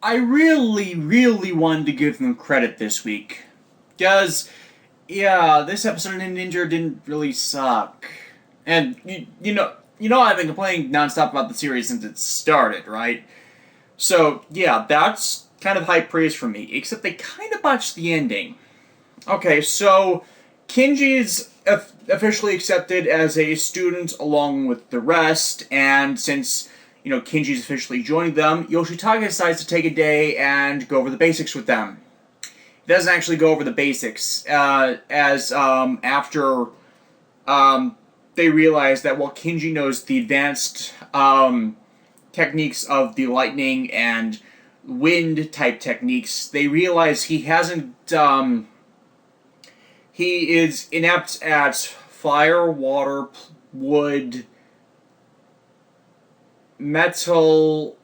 I really wanted to give them credit this week. Because, yeah, this episode of Ninninger didn't really suck. And, you know I've been complaining nonstop about the series since it started, right? So, yeah, that's kind of high praise from me, except they kind of botched the ending. Okay, so Kinji's officially accepted as a student along with the rest, and since Kinji's officially joined them, Yoshitaka decides to take a day and go over the basics with them. He doesn't actually go over the basics, as after they realize that while Kinji knows the advanced techniques of the lightning and wind type techniques, they realize he hasn't. He is inept at fire, water, wood, metal,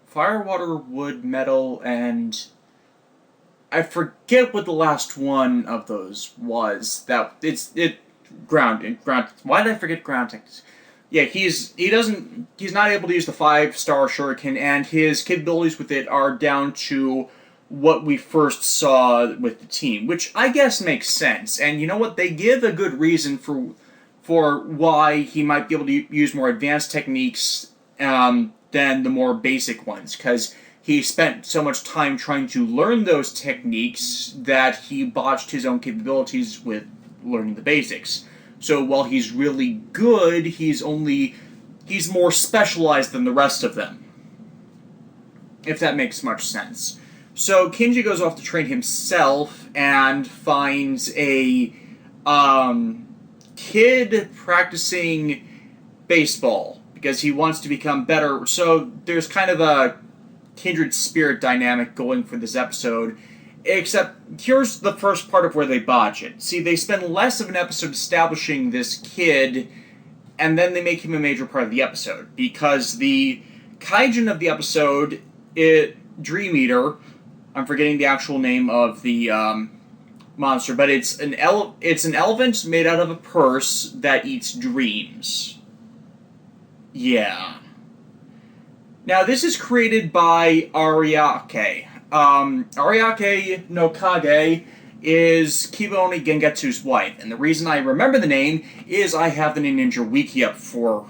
fire, water, wood, metal, and I forget what the last one of those was. Ground. Why did I forget ground techniques? Yeah, he's not able to use the 5-star shuriken, and his capabilities with it are down to what we first saw with the team, which I guess makes sense. And you know what? They give a good reason for why he might be able to use more advanced techniques than the more basic ones, because he spent so much time trying to learn those techniques that he botched his own capabilities with learning the basics. So while he's really good, he's more specialized than the rest of them, if that makes much sense. So Kinji goes off to train himself and finds a kid practicing baseball because he wants to become better. So there's kind of a kindred spirit dynamic going for this episode, except here's the first part of where they botch it. See, they spend less of an episode establishing this kid, and then they make him a major part of the episode, because the kaijin of the episode, Dream Eater, I'm forgetting the actual name of the monster, but it's an elephant made out of a purse that eats dreams. Yeah. Now, this is created by Ariake. Ariake no Kage is Kibaoni Gengetsu's wife, and the reason I remember the name is I have the Ninja Wiki up for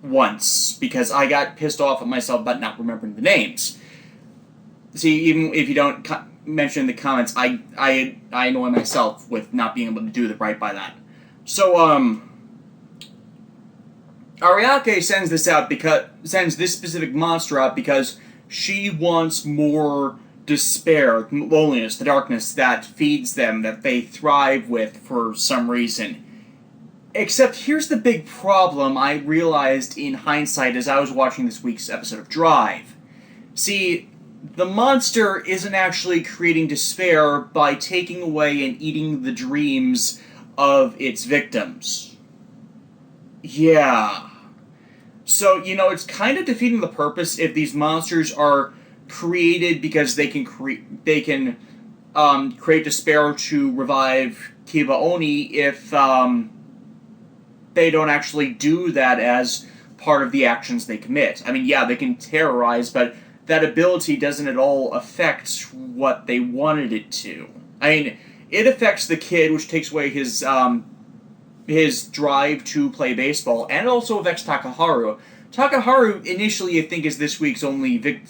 once, because I got pissed off at myself about not remembering the names. See, even if you don't mention in the comments, I annoy myself with not being able to do it right by that. So, Ariake sends this specific monster out because she wants more despair, loneliness, the darkness that feeds them, that they thrive with for some reason. Except here's the big problem I realized in hindsight as I was watching this week's episode of Drive. See, the monster isn't actually creating despair by taking away and eating the dreams of its victims. Yeah. So, it's kind of defeating the purpose if these monsters are created because they can create despair to revive Kibaoni if they don't actually do that as part of the actions they commit. I mean, yeah, they can terrorize, but that ability doesn't at all affect what they wanted it to. I mean, it affects the kid, which takes away his drive to play baseball, and it also affects Takaharu. Takaharu, initially, I think, is this week's only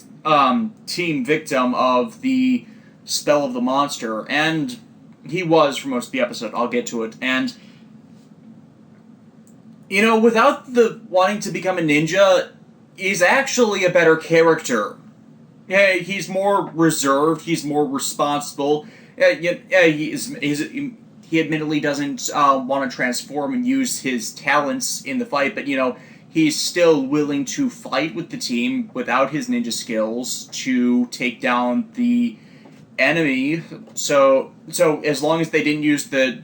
team victim of the spell of the monster, and he was for most of the episode. I'll get to it. And, without the wanting to become a ninja, he's actually a better character. Yeah, he's more reserved, he's more responsible. He admittedly doesn't want to transform and use his talents in the fight, but, he's still willing to fight with the team without his ninja skills to take down the enemy. So as long as they didn't use the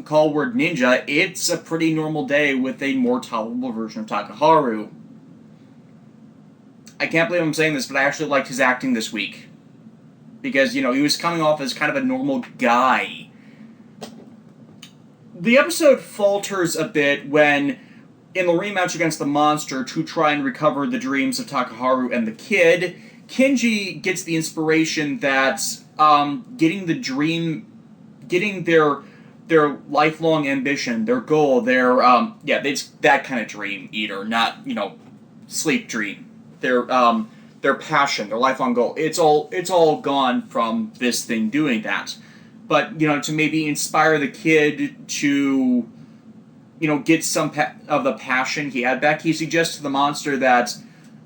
call word ninja, it's a pretty normal day with a more tolerable version of Takaharu. I can't believe I'm saying this, but I actually liked his acting this week. Because, he was coming off as kind of a normal guy. The episode falters a bit when, in the rematch against the monster, to try and recover the dreams of Takaharu and the kid, Kenji gets the inspiration that getting their lifelong ambition, their goal, it's that kind of dream eater, not sleep dream. Their passion, their lifelong goal. It's all gone from this thing doing that. But to maybe inspire the kid to get some of the passion he had back, he suggests to the monster that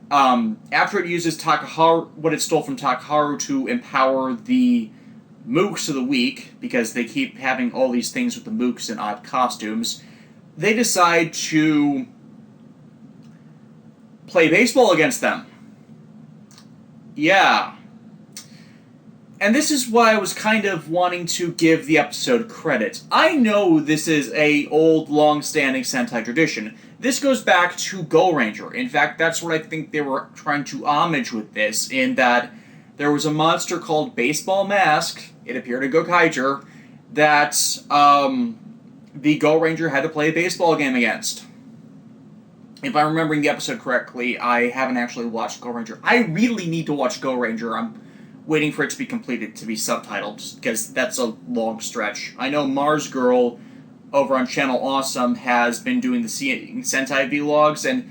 after it uses what it stole from Takaharu to empower the mooks of the week, because they keep having all these things with the mooks in odd costumes, they decide to play baseball against them. Yeah. And this is why I was kind of wanting to give the episode credit. I know this is a old, long-standing Sentai tradition. This goes back to Go Ranger. In fact, that's what I think they were trying to homage with this, in that there was a monster called Baseball Mask, it appeared in Gokaiger, that the Go Ranger had to play a baseball game against. If I'm remembering the episode correctly, I haven't actually watched Go Ranger. I really need to watch Go Ranger. I'm waiting for it to be completed, to be subtitled, because that's a long stretch. I know Mars Girl over on Channel Awesome has been doing the Sentai vlogs, and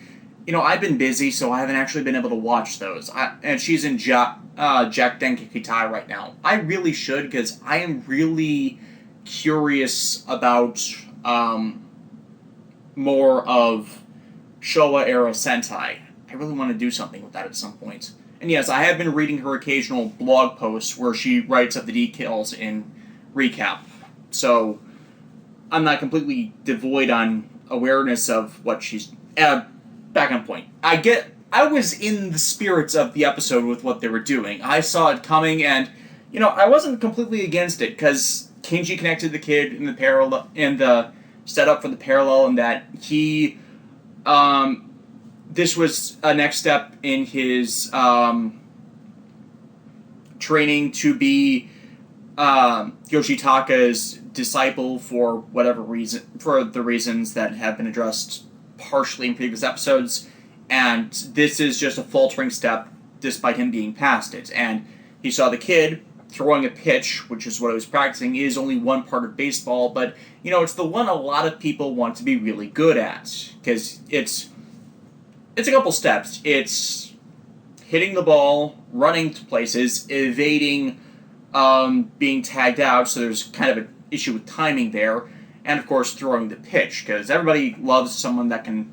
I've been busy, so I haven't actually been able to watch those. And she's in Jack Denkikitai right now. I really should, because I am really curious about more of Showa-era Sentai. I really want to do something with that at some point. And yes, I have been reading her occasional blog posts where she writes up the details in recap. So I'm not completely devoid on awareness of what she's... back on point. I was in the spirits of the episode with what they were doing. I saw it coming, and, I wasn't completely against it, because Kenji connected the kid in the setup for the parallel, and that he... this was a next step in his training to be Yoshitaka's disciple for whatever reason, for the reasons that have been addressed partially in previous episodes, and this is just a faltering step despite him being past it. And he saw the kid throwing a pitch, which is what he was practicing, is only one part of baseball, but it's the one a lot of people want to be really good at, because it's a couple steps. It's hitting the ball, running to places, evading being tagged out, so there's kind of an issue with timing there, and of course throwing the pitch, because everybody loves someone that can...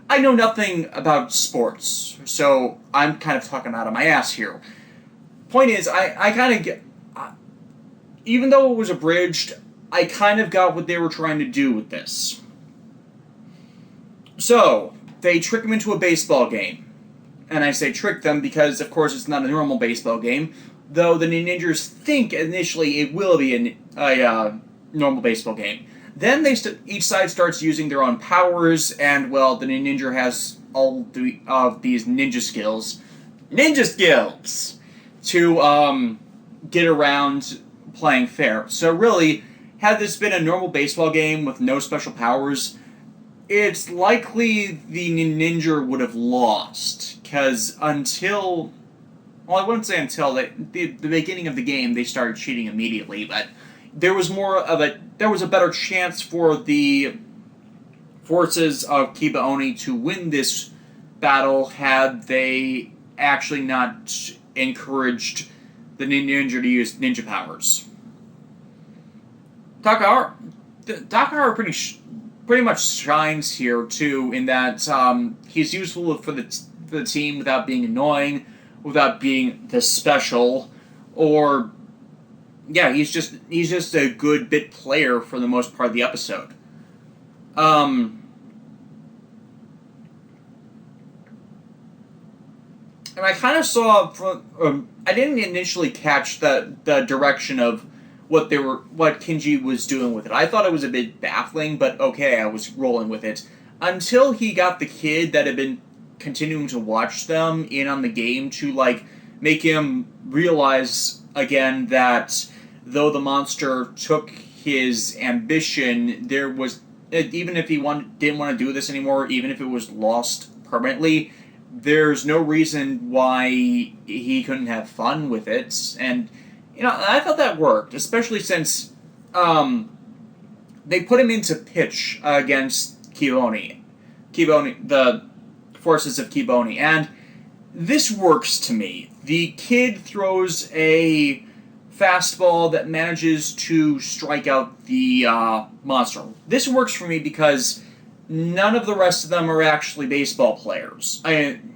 I know nothing about sports, so I'm kind of talking out of my ass here. Point is, I kind of get... even though it was abridged, I kind of got what they were trying to do with this. So, they trick him into a baseball game. And I say trick them because, of course, it's not a normal baseball game, though the Niningers think initially it will be a normal baseball game. Then each side starts using their own powers, and, well, the Ninninger has all of these ninja skills, to get around playing fair. So really, had this been a normal baseball game with no special powers, it's likely the Ninninger would have lost, because until... well, I wouldn't say until the beginning of the game, they started cheating immediately, but there was a better chance for the forces of Kiba Oni to win this battle had they actually not encouraged the Ninninger to use ninja powers. Takaharu pretty much shines here too, in that he's useful for the team without being annoying, without being the special, or yeah, he's just a good bit player for the most part of the episode. And I kind of saw from I didn't initially catch the direction of what Kenji was doing with it. I thought it was a bit baffling, but okay, I was rolling with it until he got the kid that had been continuing to watch them in on the game to make him realize again that though the monster took his ambition, there was, even if he didn't want to do this anymore, even if it was lost permanently, there's no reason why he couldn't have fun with it. And, I thought that worked, especially since they put him into pitch against Kiboni, the forces of Kiboni, and this works to me. The kid throws a fastball that manages to strike out the monster. This works for me because none of the rest of them are actually baseball players.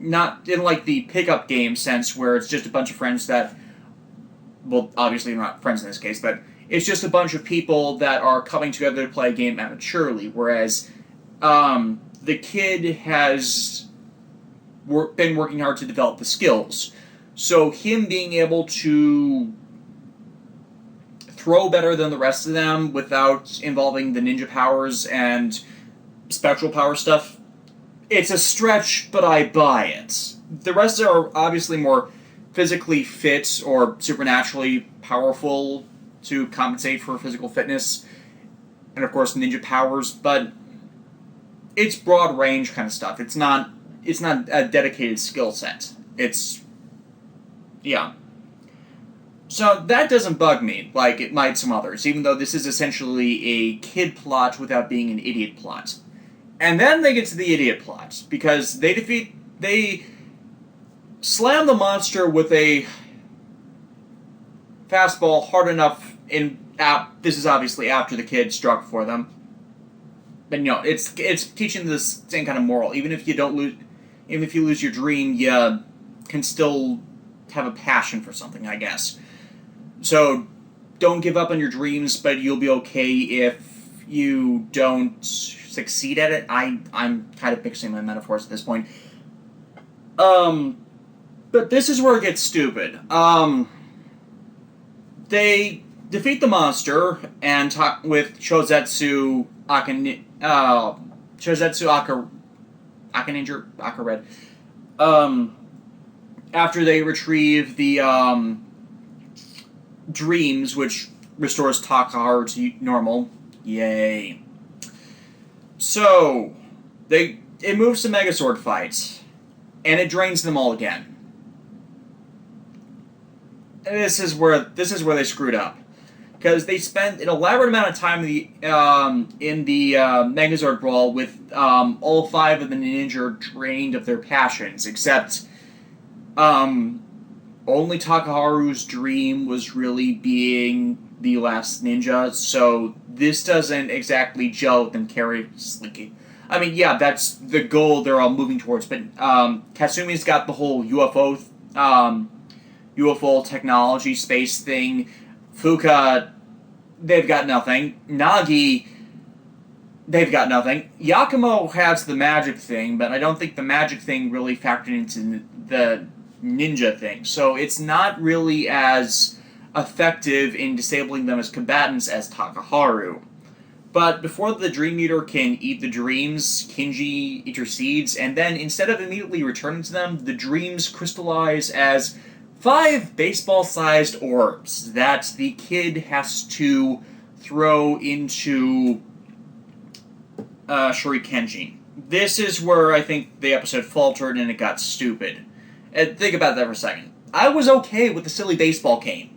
Not in like the pickup game sense where it's just a bunch of friends that, well, obviously they're not friends in this case, but it's just a bunch of people that are coming together to play a game amateurly, whereas the kid has been working hard to develop the skills. So him being able to throw better than the rest of them without involving the ninja powers and spectral power stuff, it's a stretch, but I buy it. The rest are obviously more physically fit or supernaturally powerful to compensate for physical fitness, and of course ninja powers, but it's broad range kind of stuff. It's not a dedicated skill set. Yeah. So that doesn't bug me like it might some others, even though this is essentially a kid plot without being an idiot plot. And then they get to the idiot plot, because they slam the monster with a fastball hard enough this is obviously after the kid struck for them. But it's teaching this same kind of moral. Even if you lose your dream, you can still have a passion for something, I guess. So don't give up on your dreams, but you'll be okay if you don't succeed at it. I'm kind of mixing my metaphors at this point. But this is where it gets stupid. They defeat the monster and talk with Chozetsu Akared. After they retrieve the dreams, which restores Takaharu to normal. Yay. So it moves to Megazord fights, and it drains them all again. And this is where they screwed up, because they spent an elaborate amount of time in the Megazord brawl with all 5 of the Ninninger drained of their passions, except only Takaharu's dream was really being the last ninja, so this doesn't exactly gel with them carelessly. I mean, yeah, that's the goal they're all moving towards, but Katsumi's got the whole UFO technology space thing. Fuka, they've got nothing. Nagi, they've got nothing. Yakumo has the magic thing, but I don't think the magic thing really factored into the ninja thing. So it's not really as effective in disabling them as combatants as Takaharu. But before the Dream Eater can eat the dreams, Kinji intercedes, and then instead of immediately returning to them, the dreams crystallize as 5 baseball-sized orbs that the kid has to throw into Shurikenji. This is where I think the episode faltered and it got stupid. And think about that for a second. I was okay with the silly baseball game.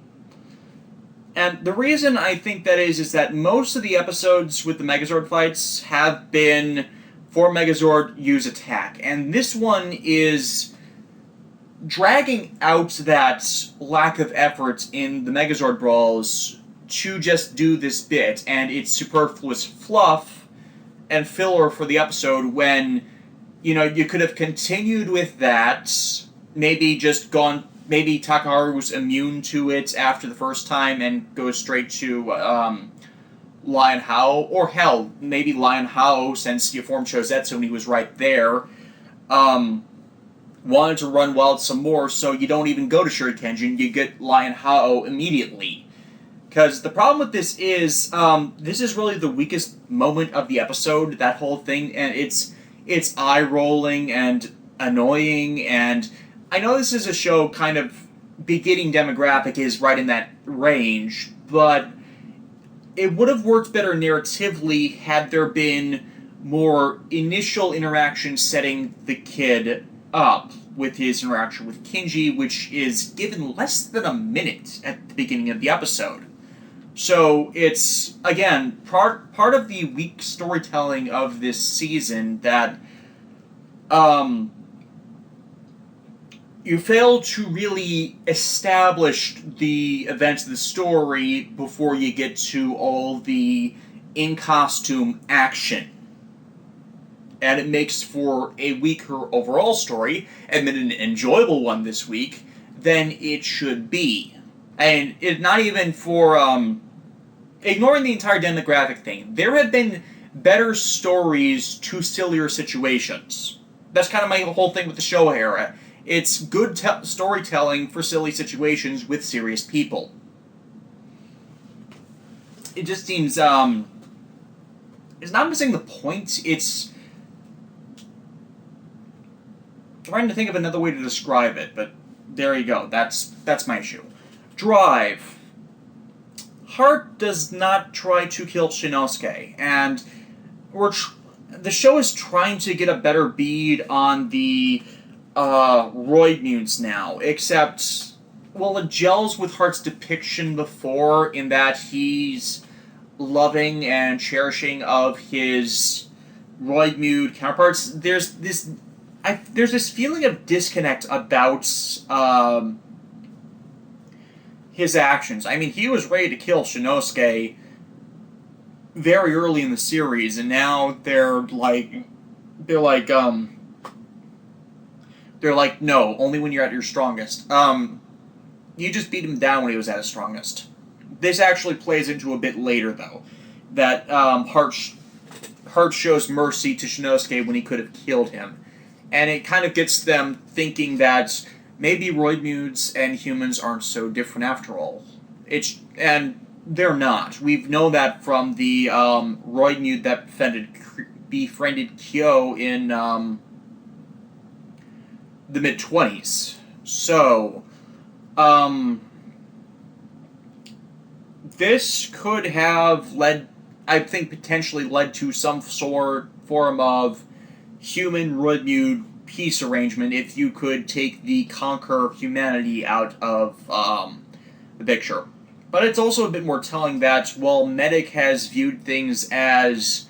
And the reason I think that is that most of the episodes with the Megazord fights have been for Megazord use attack. And this one is dragging out that lack of effort in the Megazord brawls to just do this bit, and it's superfluous fluff and filler for the episode when, you could have continued with that, maybe Takaharu was immune to it after the first time and goes straight to Lion Hao, or hell, maybe Lion Hao, since you formed Chozetsu and he was right there, wanted to run wild some more, so you don't even go to Shurikenjin, you get Lion Hao immediately. Because the problem with this is really the weakest moment of the episode, that whole thing, and it's eye-rolling and annoying, and I know this is a show kind of beginning demographic is right in that range, but it would have worked better narratively had there been more initial interaction setting the kid up with his interaction with Kinji, which is given less than a minute at the beginning of the episode. So it's, again, part of the weak storytelling of this season that you fail to really establish the events of the story before you get to all the in-costume action. And it makes for a weaker overall story, and an enjoyable one this week, than it should be. And it's not even for, ignoring the entire demographic thing, there have been better stories to sillier situations. That's kind of my whole thing with the show era. It's good storytelling for silly situations with serious people. It just seems, it's not missing the point, it's trying to think of another way to describe it, but there you go. That's my issue. Drive. Heart does not try to kill Shinosuke, and the show is trying to get a better bead on the roidmudes now, except, well, it gels with Heart's depiction before in that he's loving and cherishing of his roidmude counterparts. There's this feeling of disconnect about his actions. I mean, he was ready to kill Shinosuke very early in the series, and now they're like, no, only when you're at your strongest. You just beat him down when he was at his strongest. This actually plays into a bit later, though, that Heart shows mercy to Shinosuke when he could have killed him. And it kind of gets them thinking that maybe roidmudes and humans aren't so different after all. And they're not. We've known that from the roidmude that befriended Kyo in the mid-20s. So, this could have potentially led to some form of human roidmude peace arrangement if you could take the conquer humanity out of the picture. But it's also a bit more telling that, while Medic has viewed things as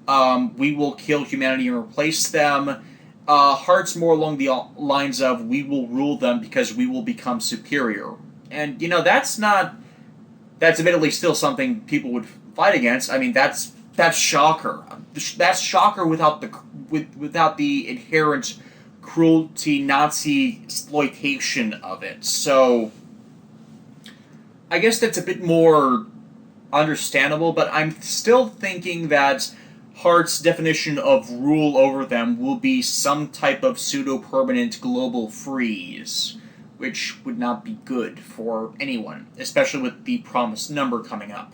we will kill humanity and replace them, Heart's more along the lines of we will rule them because we will become superior. And, that's admittedly still something people would fight against. I mean, that's Shocker. That's Shocker without the inherent cruelty, Nazi exploitation of it. So, I guess that's a bit more understandable, but I'm still thinking that Heart's definition of rule over them will be some type of pseudo-permanent global freeze, which would not be good for anyone, especially with the promised number coming up.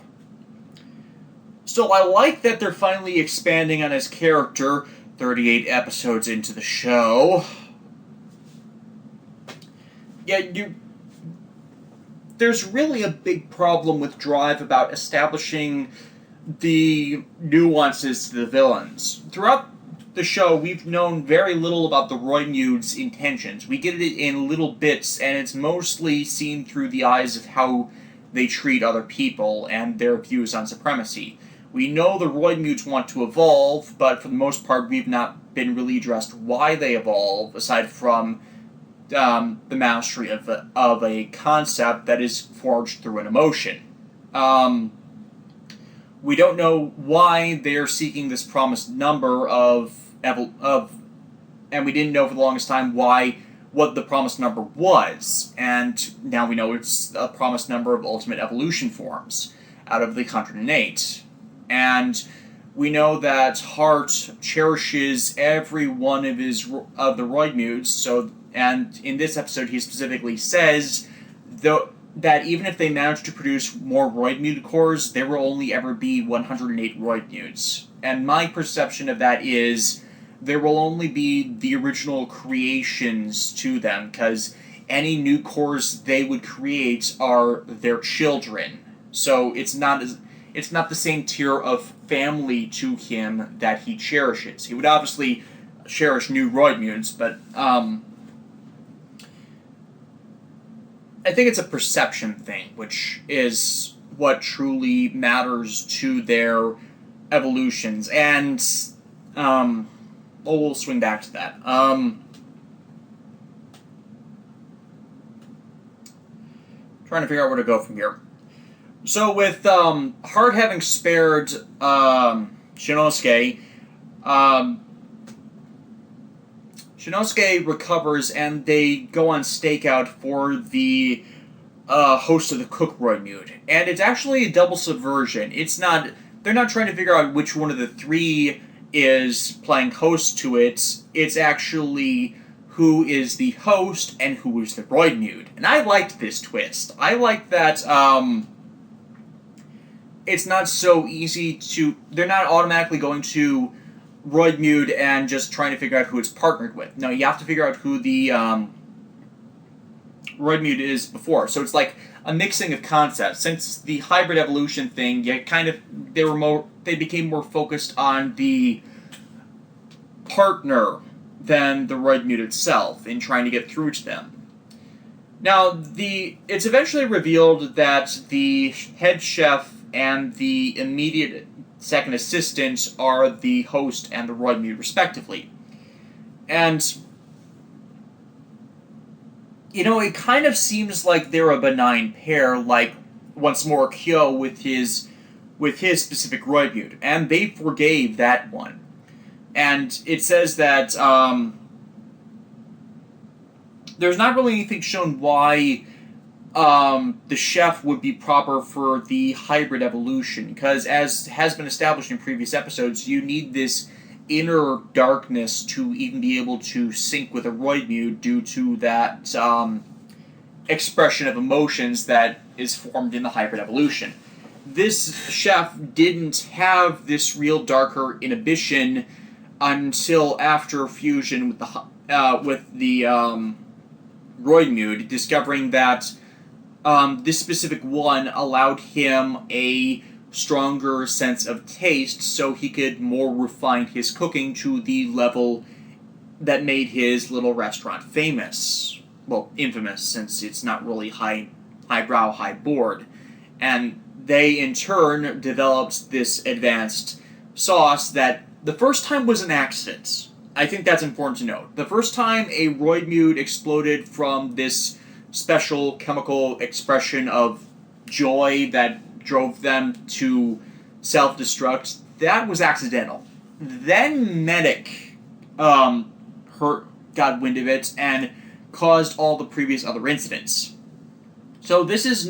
So I like that they're finally expanding on his character 38 episodes into the show. Yeah, there's really a big problem with Drive about establishing the nuances to the villains. Throughout the show, we've known very little about the roidmudes' intentions. We get it in little bits, and it's mostly seen through the eyes of how they treat other people and their views on supremacy. We know the roidmudes want to evolve, but for the most part, we've not been really addressed why they evolve, aside from the mastery of a concept that is forged through an emotion. We don't know why they're seeking this promised number and we didn't know for the longest time what the promised number was, and now we know it's a promised number of ultimate evolution forms out of the 108. And we know that Heart cherishes every one of the roidmudes, and in this episode he specifically says that even if they manage to produce more roidmude cores, there will only ever be 108 roidmudes. And my perception of that is there will only be the original creations to them, because any new cores they would create are their children. So it's not the same tier of family to him that he cherishes. He would obviously cherish new roidmudes, but I think it's a perception thing, which is what truly matters to their evolutions, and we'll swing back to that. Trying to figure out where to go from here. So with Heart having spared Shinosuke, Shinosuke recovers and they go on stakeout for the host of the Cook Roidmude. And it's actually a double subversion. They're not trying to figure out which one of the three is playing host to it. It's actually who is the host and who is the Roidmude. And I liked this twist. I like that it's not so easy to... They're not automatically going to Roidmude and just trying to figure out who it's partnered with. No, you have to figure out who the Roidmude is before. So it's like a mixing of concepts. Since the hybrid evolution thing, they became more focused on the partner than the Roidmude itself in trying to get through to them. Now, it's eventually revealed that the head chef and the immediate second assistant are the host and the Roidmude, respectively. And, it kind of seems like they're a benign pair, like, once more, Kyo with his specific Roidmude, and they forgave that one. And it says that there's not really anything shown why the chef would be proper for the hybrid evolution, because as has been established in previous episodes, you need this inner darkness to even be able to sync with a Roidmude due to that expression of emotions that is formed in the hybrid evolution. This chef didn't have this real darker inhibition until after fusion with the Roidmude, discovering that this specific one allowed him a stronger sense of taste, so he could more refine his cooking to the level that made his little restaurant famous. Well, infamous, since it's not really highbrow, high board. And they, in turn, developed this advanced sauce that the first time was an accident. I think that's important to note. The first time a Roidmude exploded from this special chemical expression of joy that drove them to self-destruct, that was accidental. Then Medic got wind of it and caused all the previous other incidents. So this is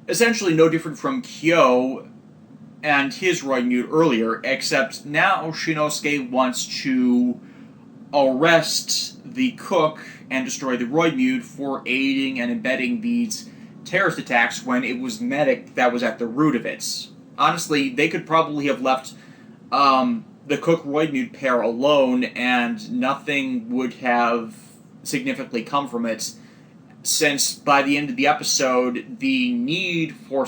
essentially no different from Kyo and his Roidmude earlier, except now Shinosuke wants to arrest the cook and destroy the Roidmude for aiding and abetting these terrorist attacks when it was Medic that was at the root of it. Honestly, they could probably have left the cook Roidmude pair alone and nothing would have significantly come from it, since by the end of the episode, the need for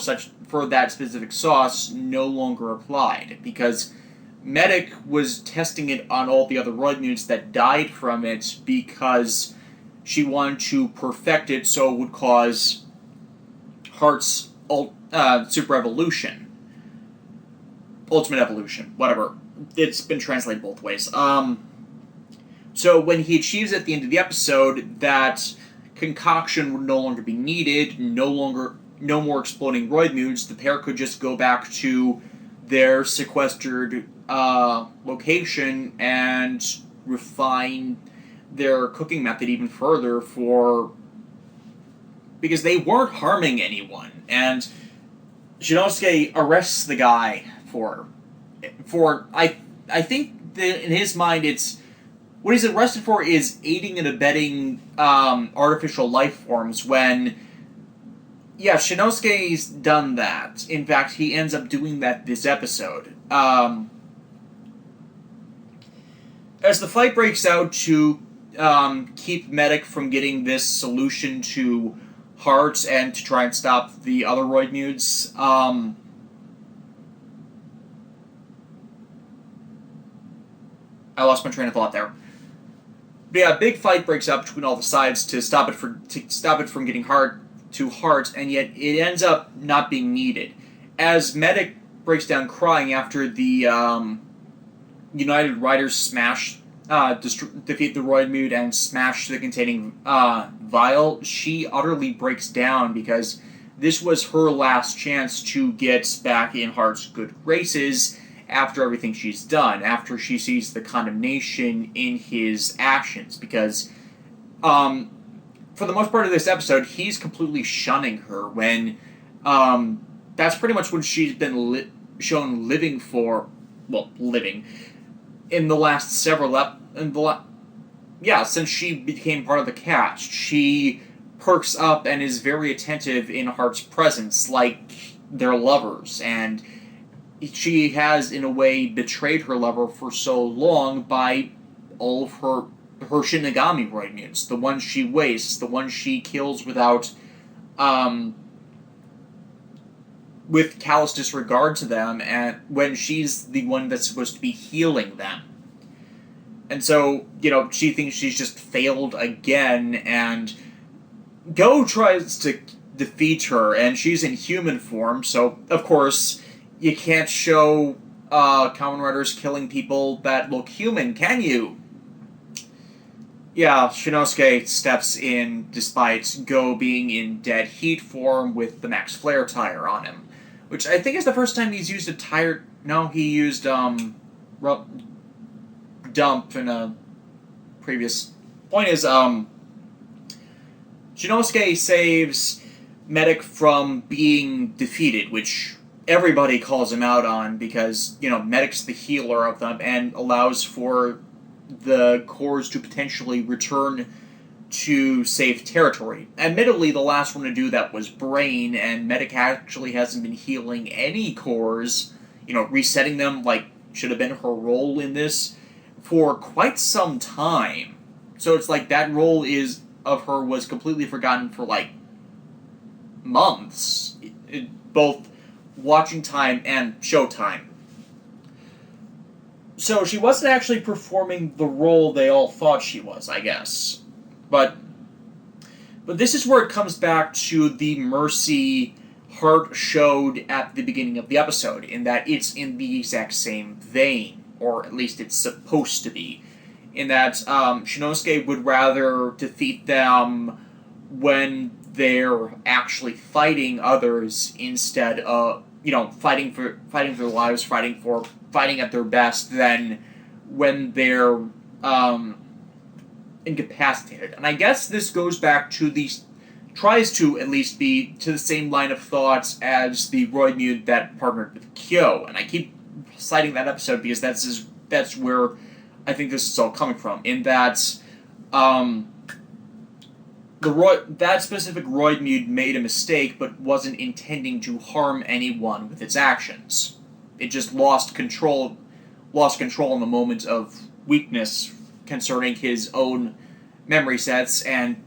that specific sauce no longer applied, because Medic was testing it on all the other Roidmudes that died from it because she wanted to perfect it so it would cause Heart's super evolution. Ultimate evolution, whatever. It's been translated both ways. So when he achieves at the end of the episode that concoction would no longer be needed, no more exploding Roidmudes, the pair could just go back to their sequestered location and refine their cooking method even further because they weren't harming anyone, and Shinosuke arrests the guy for I think that in his mind it's what he's arrested for is aiding and abetting artificial life forms when Shinosuke's done that. In fact, he ends up doing that this episode. As the fight breaks out to keep Medic from getting this solution to Heart and to try and stop the other Roidmudes, I lost my train of thought there. But yeah, a big fight breaks out between all the sides to stop it from getting hard to heart, and yet it ends up not being needed. As Medic breaks down crying after the United Riders defeat the roidmude and smash the containing vial, she utterly breaks down because this was her last chance to get back in Heart's good graces after everything she's done, after she sees the condemnation in his actions, because for the most part of this episode, he's completely shunning her when that's pretty much what she's been shown living in the last several since she became part of the cast. She perks up and is very attentive in Heart's presence, like they're lovers, and she has, in a way, betrayed her lover for so long by all of her Shinigami roidmudes, the ones she wastes, the ones she kills without, with callous disregard to them, and when she's the one that's supposed to be healing them. And so, she thinks she's just failed again, and Go tries to defeat her, and she's in human form, so, of course, you can't show Kamen Riders killing people that look human, can you? Yeah, Shinosuke steps in despite Go being in dead heat form with the Max Flare tire on him. Which I think is the first time he's used a tire... No, he used, Dump in a previous... Point is, Shinosuke saves Medic from being defeated, which everybody calls him out on because, Medic's the healer of them and allows for the cores to potentially return to safe territory. Admittedly, the last one to do that was Brain, and Medic actually hasn't been healing any cores, resetting them like should have been her role in this, for quite some time. So it's like that role of her was completely forgotten for months. Both watching time and showtime. So she wasn't actually performing the role they all thought she was, I guess. But this is where it comes back to the mercy Heart showed at the beginning of the episode, in that it's in the exact same vein, or at least it's supposed to be. In that Shinosuke would rather defeat them when they're actually fighting others instead of, fighting for their lives, fighting at their best, than when they're incapacitated. And I guess this goes back to tries to at least be to the same line of thoughts as the roidmude that partnered with Kyo. And I keep citing that episode because that's where I think this is all coming from. In that that specific roidmude made a mistake, but wasn't intending to harm anyone with its actions. It just lost control in the moment of weakness concerning his own memory sets, and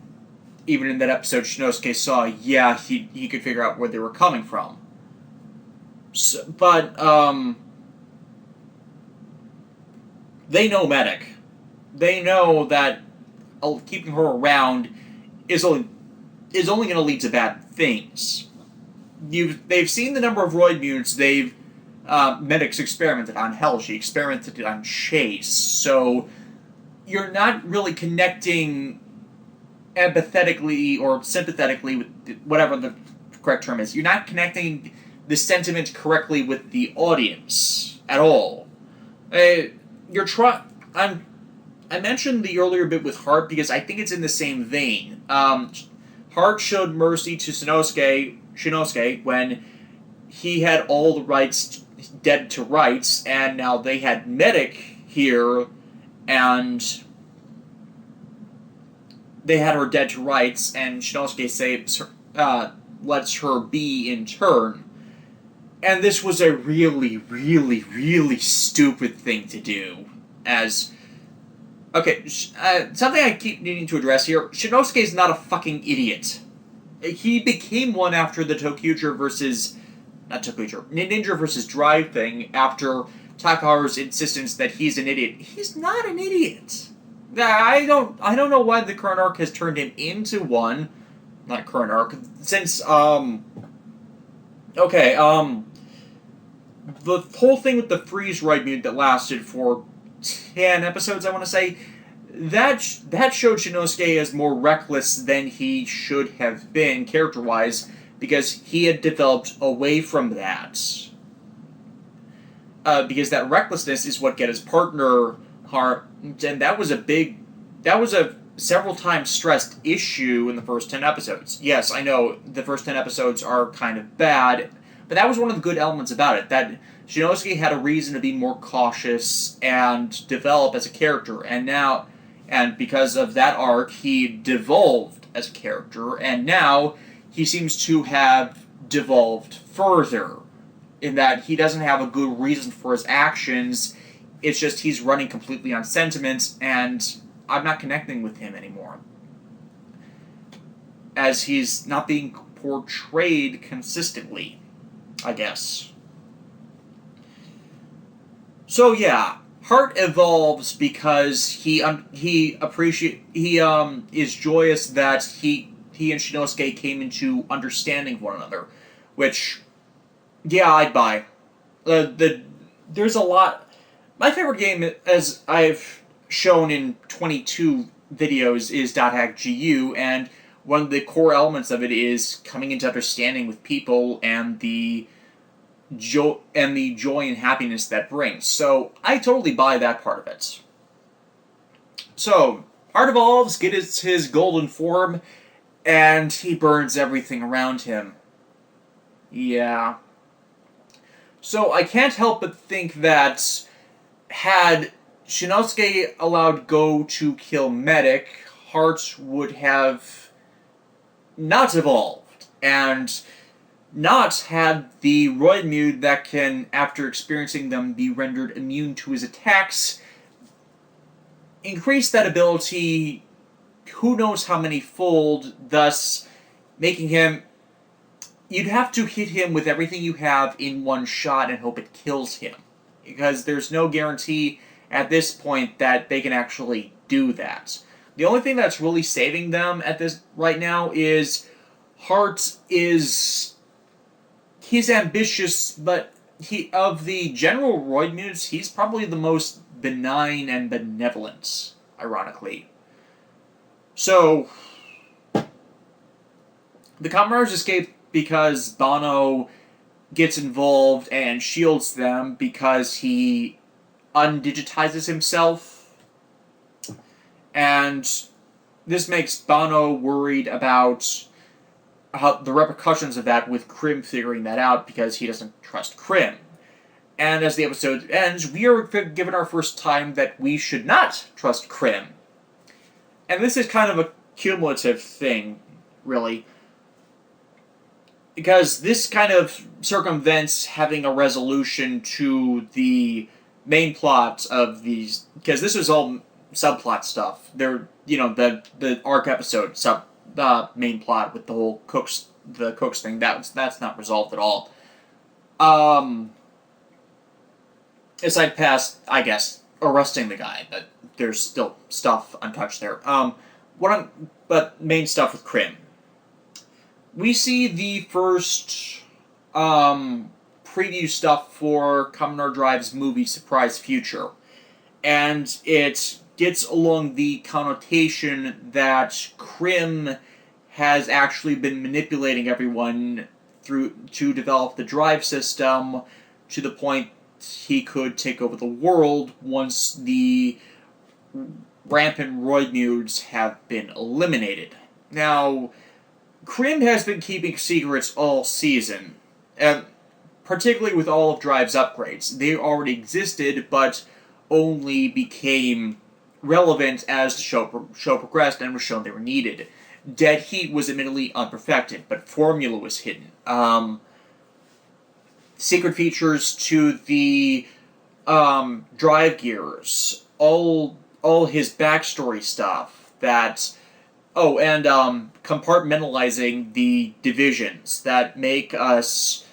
even in that episode, Shinosuke saw, he could figure out where they were coming from. So, but, they know Medic. They know that keeping her around is only going to lead to bad things. They've seen the number of roidmudes Medic's experimented on. Hell, she experimented on Chase. So you're not really connecting empathetically or sympathetically with whatever the correct term is. You're not connecting the sentiment correctly with the audience at all. I mentioned the earlier bit with Heart because I think it's in the same vein. Heart showed mercy to Shinosuke when he had all the rights dead to rights, and now they had Medic here, and they had her dead to rights, and Shinosuke saves her, lets her be in turn. And this was a really, really, really stupid thing to do. Something I keep needing to address here, Shinosuke's not a fucking idiot. He became one after the Ninninger versus Drive thing, after Takaharu's insistence that he's an idiot. He's not an idiot. I don't know why the current arc has turned him into one. Not current arc. Since, the whole thing with the freeze roidmude that lasted for 10 episodes, I want to say, that showed Shinosuke as more reckless than he should have been, character-wise, because he had developed away from that. Because that recklessness is what get his partner harmed, and that was a several times stressed issue in the first 10 episodes. Yes, I know the first 10 episodes are kind of bad, but that was one of the good elements about it, that Shinosuke had a reason to be more cautious and develop as a character, and because of that arc, he devolved as a character, and now he seems to have devolved further, in that he doesn't have a good reason for his actions. It's just he's running completely on sentiment, and I'm not connecting with him anymore. As he's not being portrayed consistently, I guess. So yeah, Heart evolves because he is joyous that he and Shinosuke came into understanding one another, which, yeah, I'd buy. There's a lot. My favorite game, as I've shown in 22 videos, is .hack GU, and one of the core elements of it is coming into understanding with people and the joy and happiness that brings. So I totally buy that part of it. So Heart evolves, gets his golden form, and he burns everything around him. Yeah. So I can't help but think that had Shinosuke allowed Go to kill Medic, Heart would have not evolved, and not had the roidmude that can, after experiencing them, be rendered immune to his attacks, increase that ability who knows how many fold, thus making him... You'd have to hit him with everything you have in one shot and hope it kills him, because there's no guarantee at this point that they can actually do that. The only thing that's really saving them at this right now is Heart is... He's ambitious, but of the general roidmudes, he's probably the most benign and benevolent, ironically. So, the Kamen escape because Bano gets involved and shields them because he undigitizes himself. And this makes Bano worried about the repercussions of that, with Krim figuring that out because he doesn't trust Krim. And as the episode ends, we are given our first time that we should not trust Krim. And this is kind of a cumulative thing, really, because this kind of circumvents having a resolution to the main plot of these, because this was all subplot stuff. They're, the arc episode main plot with the whole Cooks thing, that's not resolved at all. Aside past, I guess, arresting the guy, but there's still stuff untouched there. But main stuff with Krim. We see the first preview stuff for Kamen Drive's movie Surprise Future, and it gets along the connotation that Krim has actually been manipulating everyone to develop the drive system to the point he could take over the world once the rampant roidmudes have been eliminated. Now, Krim has been keeping secrets all season, particularly with all of Drive's upgrades. They already existed, but only became relevant as the show progressed and was shown they were needed. Dead Heat was admittedly unperfected, but formula was hidden. Secret features to the drive gears, all his backstory stuff, and compartmentalizing the divisions that make us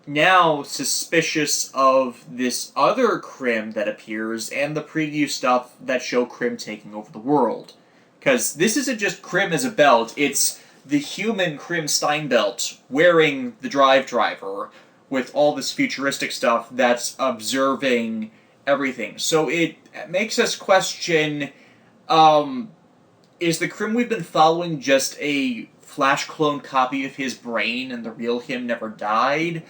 now suspicious of this other Krim that appears and the preview stuff that show Krim taking over the world. Because this isn't just Krim as a belt, it's the human Krim Steinbelt wearing the driver with all this futuristic stuff that's observing everything. So it makes us question, is the Krim we've been following just a flash clone copy of his brain and the real him never died?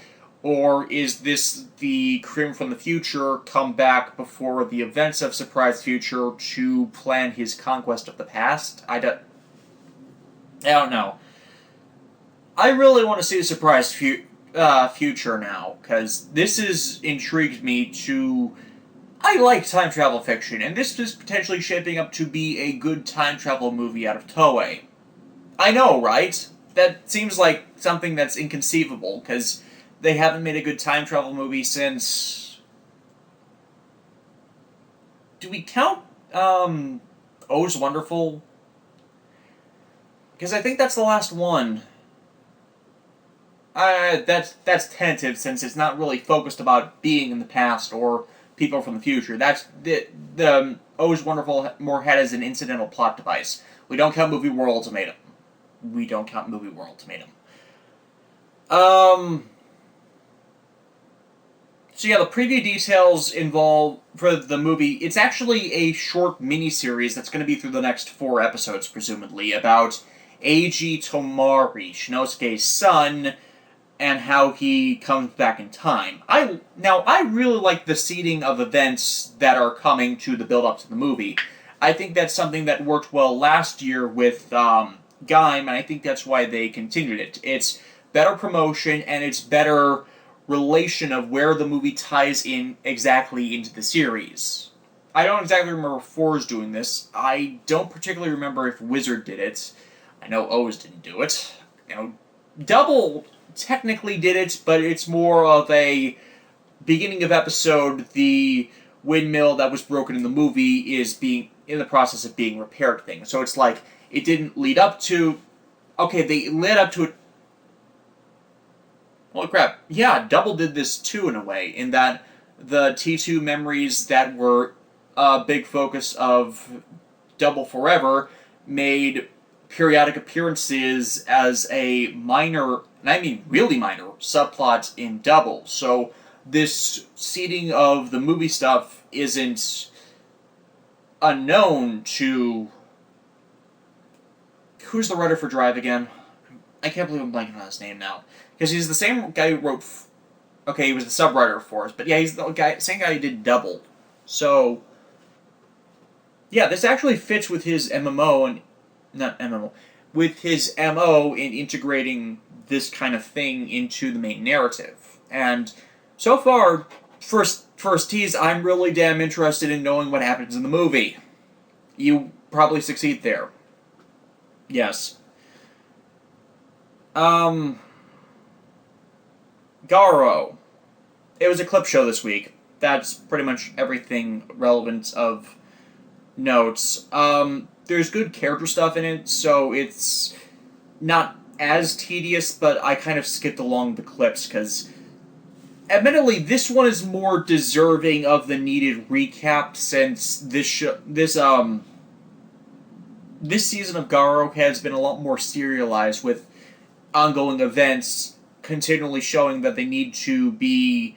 Or is this the Krim from the future come back before the events of Surprise Future to plan his conquest of the past? I don't know. I really want to see the Surprise Future now, because this has intrigued me to... I like time travel fiction, and this is potentially shaping up to be a good time travel movie out of Toei. I know, right? That seems like something that's inconceivable, because they haven't made a good time travel movie since... Do we count, O's Wonderful? Because I think that's the last one. That's tentative, since it's not really focused about being in the past or people from the future. That's the O's Wonderful more had as an incidental plot device. We don't count Movie World Ultimatum. So yeah, the preview details involve for the movie. It's actually a short miniseries that's going to be through the next 4 episodes, presumably, about Eiji Tomari, Shinosuke's son, and how he comes back in time. I really like the seeding of events that are coming to the build-up to the movie. I think that's something that worked well last year with Gaim, and I think that's why they continued it. It's better promotion, and it's better relation of where the movie ties in exactly into the series. I don't exactly remember if 4's doing this. I don't particularly remember if Wizard did it. I know O's didn't do it. Double technically did it, but it's more of a beginning of episode, the windmill that was broken in the movie is being in the process of being repaired thing. So it's like, it didn't lead up to... Okay, they led up to it... Holy crap. Yeah, Double did this too, in a way, in that the T2 memories that were a big focus of Double Forever made periodic appearances as a minor, and I mean really minor, subplot in Double. So this seeding of the movie stuff isn't unknown to... Who's the writer for Drive again? I can't believe I'm blanking on his name now. Because he's the same guy who wrote... Okay, he was the sub-writer for us, but yeah, he's the same guy who did Double. So, yeah, this actually fits with his MMO, and... Not MMO. With his MO in integrating this kind of thing into the main narrative. And so far, first tease, I'm really damn interested in knowing what happens in the movie. You probably succeed there. Yes. Garo. It was a clip show this week. That's pretty much everything relevant of notes. There's good character stuff in it, so it's not as tedious, but I kind of skipped along the clips, because admittedly, this one is more deserving of the needed recap, since this season of Garo has been a lot more serialized, with ongoing events continually showing that they need to be...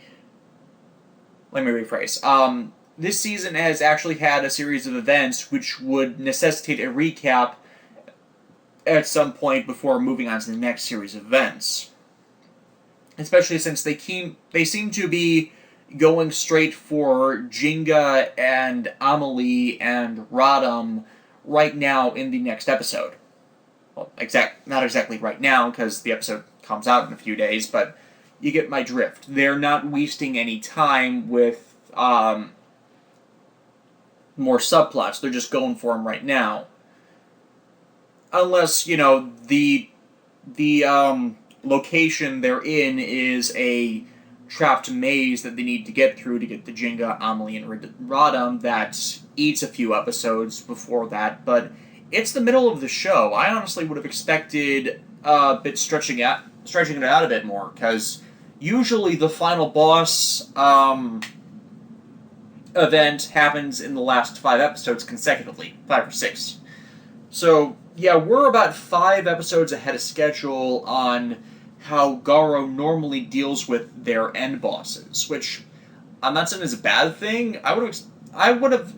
Let me rephrase. This season has actually had a series of events which would necessitate a recap at some point before moving on to the next series of events. Especially since they seem to be going straight for Jinga and Amelie and Radam right now in the next episode. Well, not exactly right now, because the episode comes out in a few days, but you get my drift. They're not wasting any time with more subplots. They're just going for them right now. Unless, the location they're in is a trapped maze that they need to get through to get the Jinga, Amelie, and Radam that eats a few episodes before that, but it's the middle of the show. I honestly would have expected a bit stretching it out a bit more, because Usually the final boss event happens in the last 5 episodes consecutively, 5 or 6. So, yeah, we're about 5 episodes ahead of schedule on how Garo normally deals with their end bosses, which I'm not saying is a bad thing. I would have,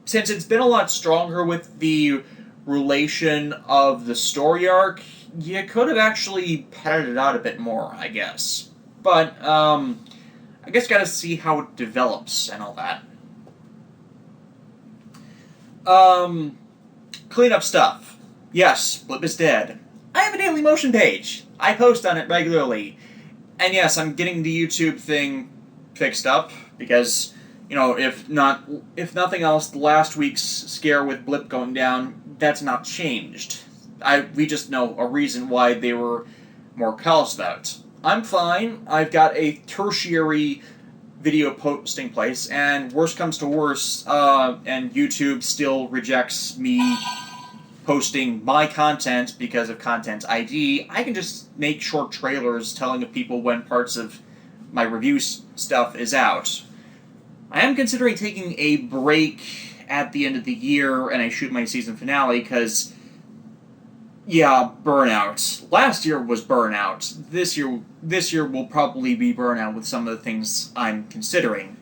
since it's been a lot stronger with the relation of the story arc, you could have actually padded it out a bit more, I guess. But, I guess gotta see how it develops and all that. Cleanup stuff. Yes, Blip is dead. I have a Daily Motion page. I post on it regularly. And yes, I'm getting the YouTube thing fixed up, because, if nothing else, last week's scare with Blip going down, that's not changed. We just know a reason why they were more callous about it. I'm fine. I've got a tertiary video posting place, and worst comes to worst, and YouTube still rejects me posting my content because of Content ID, I can just make short trailers telling people when parts of my review stuff is out. I am considering taking a break at the end of the year, and I shoot my season finale, because burnout. Last year was burnout. This year will probably be burnout with some of the things I'm considering.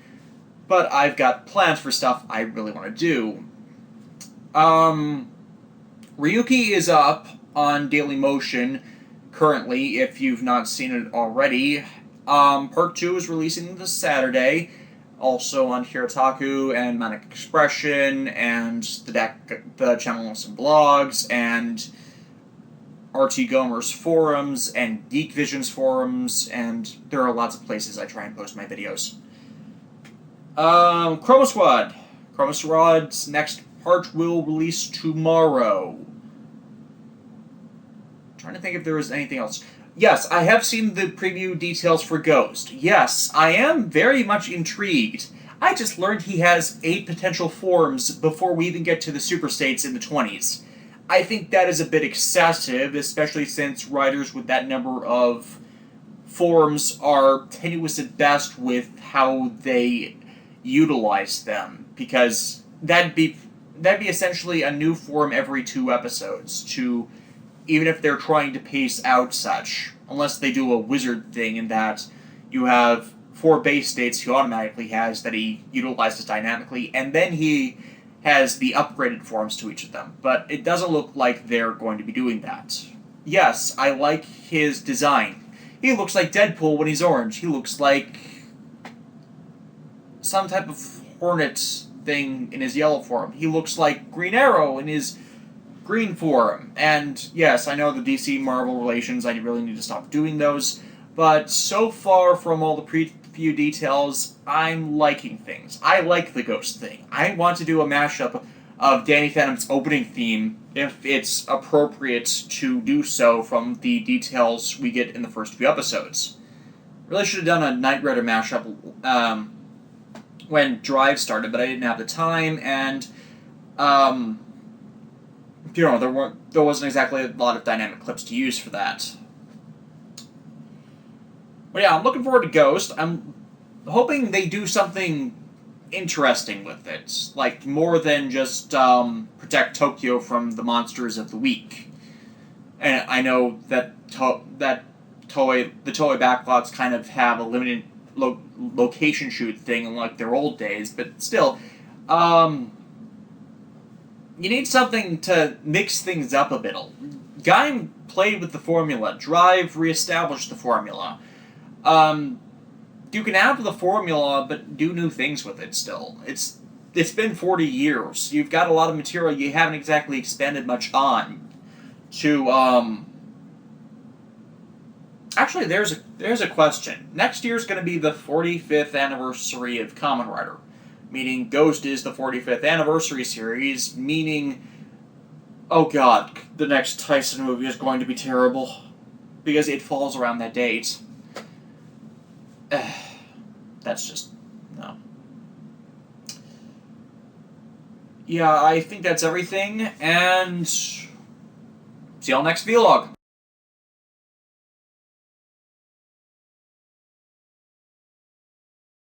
But I've got plans for stuff I really want to do. Ryuki is up on Daily Motion currently, if you've not seen it already. Part 2 is releasing this Saturday, also on Hirotaku and Manic Expression, and the channel and some blogs, and RT Gomer's forums, and Geek Vision's forums, and there are lots of places I try and post my videos. Chroma Squad. Chroma Squad's next part will release tomorrow. I'm trying to think if there was anything else. Yes, I have seen the preview details for Ghost. Yes, I am very much intrigued. I just learned he has 8 potential forms before we even get to the Super States in the 20s. I think that is a bit excessive, especially since writers with that number of forms are tenuous at best with how they utilize them, because that'd be essentially a new form every 2 episodes, even if they're trying to pace out such, unless they do a wizard thing in that you have 4 base states he automatically has that he utilizes dynamically, and then he has the upgraded forms to each of them. But it doesn't look like they're going to be doing that. Yes, I like his design. He looks like Deadpool when he's orange. He looks like some type of hornet thing in his yellow form. He looks like Green Arrow in his green form. And yes, I know the DC Marvel relations, I really need to stop doing those, but so far from all the preview details, I'm liking things. I like the Ghost thing. I want to do a mashup of Danny Phantom's opening theme, if it's appropriate to do so from the details we get in the first few episodes. Really should have done a Knight Rider mashup when Drive started, but I didn't have the time, and there wasn't exactly a lot of dynamic clips to use for that. But yeah, I'm looking forward to Ghost. I'm hoping they do something interesting with it, like more than just protect Tokyo from the monsters of the week. And I know that the Toei backlots kind of have a limited location shoot thing like their old days, but still, you need something to mix things up a bit. Gaim played with the formula. Drive reestablished the formula. You can have the formula, but do new things with it still. It's been 40 years. You've got a lot of material you haven't exactly expanded much on. Actually, there's a question. Next year's going to be the 45th anniversary of Kamen Rider, meaning Ghost is the 45th anniversary series, meaning, oh god, the next Tyson movie is going to be terrible, because it falls around that date. That's just, no. Yeah, I think that's everything, and see y'all next vlog.